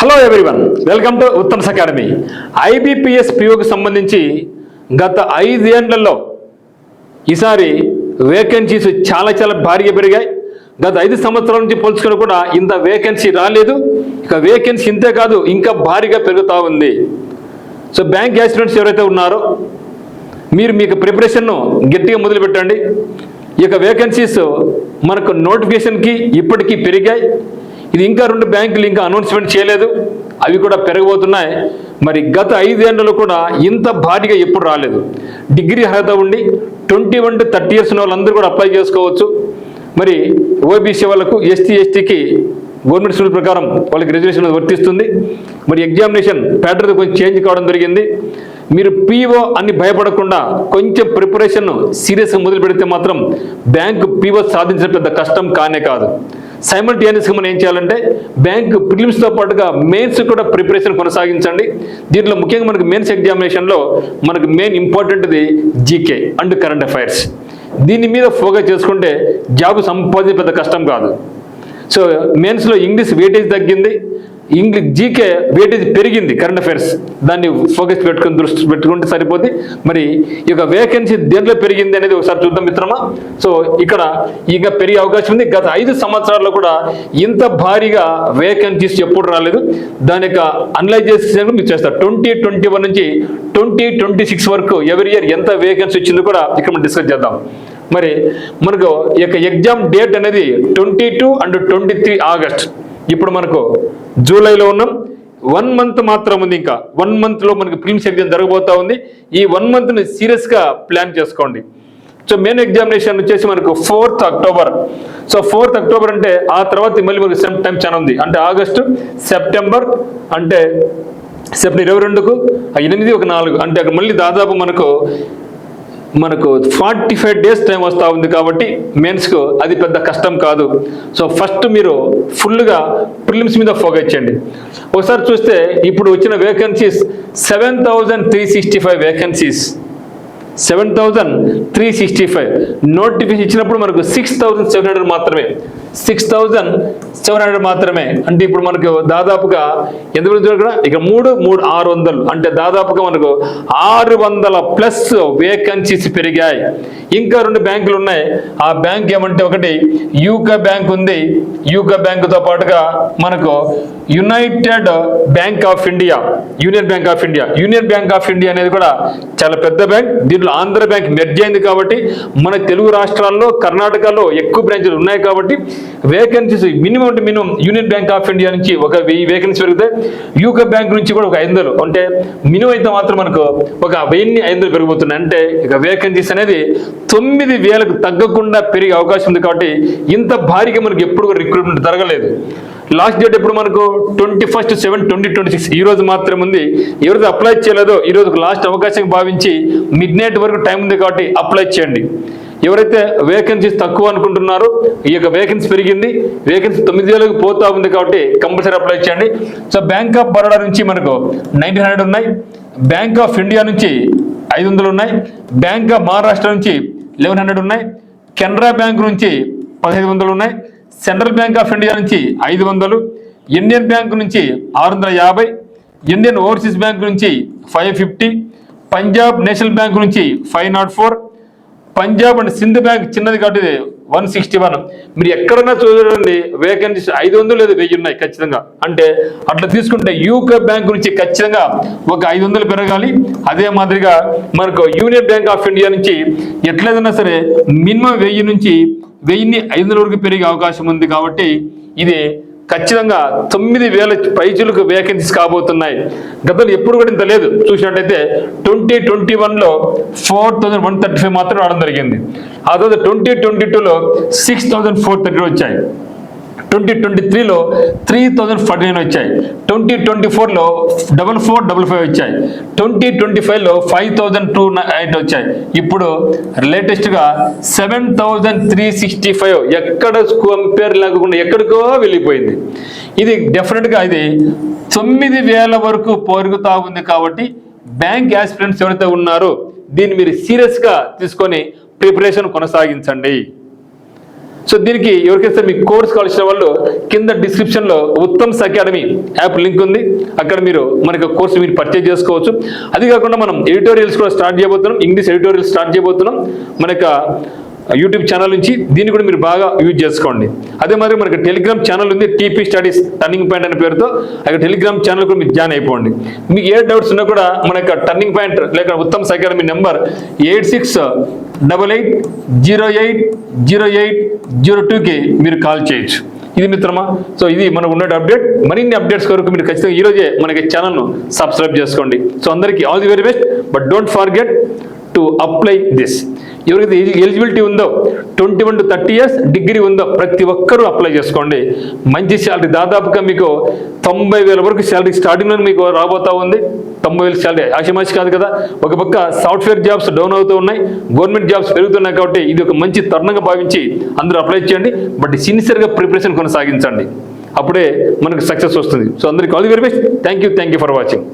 Hello everyone, welcome to Uttam's academy. IBPS పిఓకి సంబంధించి గత 5 ఏళ్లలో ఈసారి వేకెన్సీస్ చాలా భారీగా పెరిగాయి. గత 5 సంవత్సరాల నుంచి పోల్చుకొని కూడా ఇంత వేకెన్సీ రాలేదు. ఇక వేకెన్సీ ఇంతే కాదు, ఇంకా భారీగా పెరుగుతూ ఉంది. సో బ్యాంక్ యాస్పిరెంట్స్ ఎవరైతే ఉన్నారో మీకు ప్రిపరేషన్ను గట్టిగా మొదలుపెట్టండి. ఇక వేకెన్సీస్ మనకు నోటిఫికేషన్కి ఇప్పటికీ పెరిగాయి. ఇది ఇంకా 2 బ్యాంకులు ఇంకా అనౌన్స్మెంట్ చేయలేదు, అవి కూడా పెరగబోతున్నాయి. మరి గత 5 ఏళ్లలో కూడా ఇంత భారీగా ఎప్పుడు రాలేదు. డిగ్రీ అర్హత ఉండి 21 to 30 years ఉన్న వాళ్ళందరూ కూడా అప్లై చేసుకోవచ్చు. మరి ఓబీసీ వాళ్ళకు, ఎస్టీ ఎస్టీకి గవర్నమెంట్ రూల్ ప్రకారం వాళ్ళకి రిజర్వేషన్ వర్తిస్తుంది. మరి ఎగ్జామినేషన్ ప్యాటర్న్ కొంచెం చేంజ్ కావడం జరిగింది. మీరు పీఓ అని భయపడకుండా కొంచెం ప్రిపరేషన్ సీరియస్గా మొదలు పెడితే మాత్రం బ్యాంకు పీఓ సాధించడం పెద్ద కష్టం కానే కాదు. సైమల్టేనియస్గా మనం ఏం చేయాలంటే బ్యాంక్ ప్రిలిమ్స్తో పాటుగా మెయిన్స్ కూడా ప్రిపరేషన్ కొనసాగించండి. దీంట్లో ముఖ్యంగా మనకు మెయిన్స్ ఎగ్జామినేషన్లో మనకు మెయిన్ ఇంపార్టెంట్ది జీకే అండ్ కరెంట్ అఫైర్స్. దీని మీద ఫోకస్ చేసుకుంటే జాబ్ సంపాదించే పెద్ద కష్టం కాదు. సో మెయిన్స్లో ఇంగ్లీష్ వెయిటేజ్ తగ్గింది, జీకే వెయిటేజ్ పెరిగింది. కరెంట్ అఫైర్స్ దాన్ని ఫోకస్ దృష్టి పెట్టుకుంటే సరిపోతుంది. మరి ఈ యొక్క వేకెన్సీ దేంట్లో పెరిగింది అనేది ఒకసారి చూద్దాం మిత్రమా. సో ఇక్కడ ఇంకా పెరిగే అవకాశం ఉంది. గత 5 సంవత్సరాల్లో కూడా ఇంత భారీగా వేకెన్సీస్ ఎప్పుడు రాలేదు. దాని యొక్క అనలైజేషన్ మీరు చేస్తారు. 2021 నుంచి 2026 వరకు ఎవరి ఇయర్ ఎంత వేకెన్సీ వచ్చిందో కూడా ఇక్కడ మనం డిస్కస్ చేద్దాం. మరి మనకు ఈ యొక్క ఎగ్జామ్ డేట్ అనేది 22 and 23 ఆగస్ట్. ఇప్పుడు మనకు జూలైలో ఉన్నాం. 1 month మాత్రం ఉంది. ఇంకా 1 monthలో మనకి ప్రిలిమ్స్ ఎగ్జామ్ జరగబోతా ఉంది. ఈ 1 monthని సీరియస్గా ప్లాన్ చేసుకోండి. సో మెయిన్ ఎగ్జామినేషన్ వచ్చేసి మనకు 4th October. So 4th October అంటే ఆ తర్వాత మళ్ళీ మనకు సెమ్ టైం చాలా ఉంది. అంటే ఆగస్టు, సెప్టెంబర్, అంటే సెప్టెంబర్ 22కు 8 ఒక 4 అంటే అక్కడ మళ్ళీ దాదాపు మనకు 45 days టైం వస్తూ ఉంది. కాబట్టి మెయిన్స్కు అది పెద్ద కష్టం కాదు. సో ఫస్ట్ మీరు ఫుల్గా ప్రిలిమ్స్ మీద ఫోకస్ చేయండి. ఒకసారి చూస్తే ఇప్పుడు వచ్చిన వేకెన్సీస్ 7,365 వేకెన్సీస్. 7,365 నోటిఫికేషన్ ఇచ్చినప్పుడు మనకు 6,700 మాత్రమే. 6,700 మాత్రమే. అంటే ఇప్పుడు మనకు దాదాపుగా ఎంత కూడా ఇక 600 అంటే దాదాపుగా మనకు 600+ వేకెన్సీస్ పెరిగాయి. ఇంకా 2 బ్యాంకులు ఉన్నాయి. ఆ బ్యాంక్ ఏమంటే ఒకటి యూకో బ్యాంక్ ఉంది. యూకో బ్యాంకుతో పాటుగా మనకు United bank of India, union bank of India. Union bank of India అనేది కూడా చాలా పెద్ద బ్యాంక్. దీంట్లో ఆంధ్ర బ్యాంక్ మెర్జ్ అయింది కాబట్టి మన తెలుగు రాష్ట్రాల్లో, కర్ణాటకలో ఎక్కువ బ్రాంచ్లు ఉన్నాయి. కాబట్టి vacancies minimum union bank of India నుంచి ఒక 1000 వేకెన్సీ పెరిగితే యూకో బ్యాంక్ నుంచి కూడా ఒక 500, అంటే మినిమం అయితే మాత్రం మనకు ఒక 1500 పెరిగిపోతున్నాయి. అంటే ఇక వేకెన్సీస్ అనేది 9,000కు తగ్గకుండా పెరిగే అవకాశం ఉంది. కాబట్టి ఇంత భారీగా మనకు ఎప్పుడు రిక్రూట్మెంట్ జరగలేదు. లాస్ట్ డేట్ ఎప్పుడు మనకు 21/7/2026 ఈ రోజు మాత్రమే ఉంది. ఎవరైతే అప్లై చేయలేదో ఈ రోజుకు లాస్ట్ అవకాశం భావించి మిడ్నైట్ వరకు టైం ఉంది కాబట్టి అప్లై చేయండి. ఎవరైతే వేకెన్సీస్ తక్కువ అనుకుంటున్నారో ఈ యొక్క వేకెన్సీ పెరిగింది, వేకెన్సీ 9,000కు పోతా ఉంది కాబట్టి కంపల్సరీ అప్లై చేయండి. సో బ్యాంక్ ఆఫ్ బరోడా నుంచి మనకు 1,900 ఉన్నాయి. బ్యాంక్ ఆఫ్ ఇండియా నుంచి 500 ఉన్నాయి. బ్యాంక్ ఆఫ్ మహారాష్ట్ర నుంచి 1,100 ఉన్నాయి. కెనరా బ్యాంక్ నుంచి 1,500 ఉన్నాయి. సెంట్రల్ బ్యాంక్ ఆఫ్ ఇండియా నుంచి 500, ఇండియన్ బ్యాంక్ నుంచి 650, ఇండియన్ ఓవర్సీస్ బ్యాంక్ నుంచి 550, పంజాబ్ నేషనల్ బ్యాంక్ నుంచి 504, పంజాబ్ అండ్ సింధ్ బ్యాంక్ చిన్నది కాబట్టి 161. మీరు ఎక్కడన్నా చూడండి వేకెన్సీస్ 500 లేదా 1000 ఉన్నాయి ఖచ్చితంగా. అంటే అట్లా తీసుకుంటే యూకో బ్యాంక్ నుంచి ఖచ్చితంగా ఒక 500 పెరగాలి. అదే మాదిరిగా మనకు యూనియన్ బ్యాంక్ ఆఫ్ ఇండియా నుంచి ఎట్లేదన్నా సరే మినిమం 1000 నుంచి 1,500 వరకు పెరిగే అవకాశం ఉంది. కాబట్టి ఇది ఖచ్చితంగా 9,000 పైచులకు వేకెన్సీస్ కాబోతున్నాయి. గతంలో ఎప్పుడు కూడా ఇంత లేదు. చూసినట్టయితే 2021లో 4,135 మాత్రం రావడం జరిగింది. ఆ తర్వాత 2022లో 6,430 వచ్చాయి. 2023లో 3,049 వచ్చాయి. 2024లో 4,455 వచ్చాయి. 2025లో 5,208 వచ్చాయి. ఇప్పుడు లేటెస్ట్గా 7,365 ఎక్కడ కంపేర్ లేకుండా ఎక్కడికో వెళ్ళిపోయింది. ఇది డెఫినెట్గా ఇది 9,000 వరకు పెరుగుతూ ఉంది. కాబట్టి బ్యాంక్ యాస్పిరెంట్స్ ఎవరైతే ఉన్నారో దీన్ని మీరు సీరియస్గా తీసుకొని ప్రిపరేషన్ కొనసాగించండి. సో దీనికి ఎవరికైతే మీకు కోర్స్ కావాల్సిన వాళ్ళు కింద డిస్క్రిప్షన్లో ఉత్తమ్స్ అకాడమీ యాప్ లింక్ ఉంది, అక్కడ మీరు మనకి కోర్సు మీరు పర్చేజ్ చేసుకోవచ్చు. అది కాకుండా మనం ఎడిటోరియల్స్ కూడా స్టార్ట్ చేయబోతున్నాం, ఇంగ్లీష్ ఎడిటోరియల్స్ స్టార్ట్ చేయబోతున్నాం మన యొక్క యూట్యూబ్ ఛానల్ నుంచి. దీన్ని కూడా మీరు బాగా యూజ్ చేసుకోండి. అదే మరి మనకి టెలిగ్రామ్ ఛానల్ ఉంది, టీపీ స్టడీస్ టర్నింగ్ పాయింట్ అనే పేరుతో. అక్కడ టెలిగ్రామ్ ఛానల్ కూడా మీరు జాయిన్ అయిపోండి. మీకు ఏ డౌట్స్ ఉన్నా కూడా మన యొక్క టర్నింగ్ పాయింట్ లేక ఉత్తమ్స్ అకాడమీ నెంబర్ 8688080802కి మీరు కాల్ చేయొచ్చు. ఇది మిత్రమా, సో ఇది మనకు ఉన్న అప్డేట్. మరిన్ని అప్డేట్స్ కొరకు మీరు ఖచ్చితంగా ఈరోజే మనకి ఛానల్ను సబ్స్క్రైబ్ చేసుకోండి. సో అందరికీ all the very best, but don't forget to apply this. ఎవరికైతే ఎలిజిబిలిటీ ఉందో 21 to 30 years డిగ్రీ ఉందో ప్రతి ఒక్కరూ అప్లై చేసుకోండి. మంచి శాలరీ, దాదాపుగా మీకు 90,000 వరకు శాలరీ స్టార్టింగ్లో మీకు రాబోతా ఉంది. 90,000 శాలరీ ఆశమాషి కాదు కదా. ఒక పక్క సాఫ్ట్వేర్ జాబ్స్ డౌన్ అవుతూ ఉన్నాయి, గవర్నమెంట్ జాబ్స్ పెరుగుతున్నాయి. కాబట్టి ఇది ఒక మంచి తరుణంగా భావించి అందరూ అప్లై చేయండి. బట్ సిన్సియర్గా ప్రిపరేషన్ కొనసాగించండి, అప్పుడే మనకు సక్సెస్ వస్తుంది. సో అందరికీ all the very best. Thank you for watching.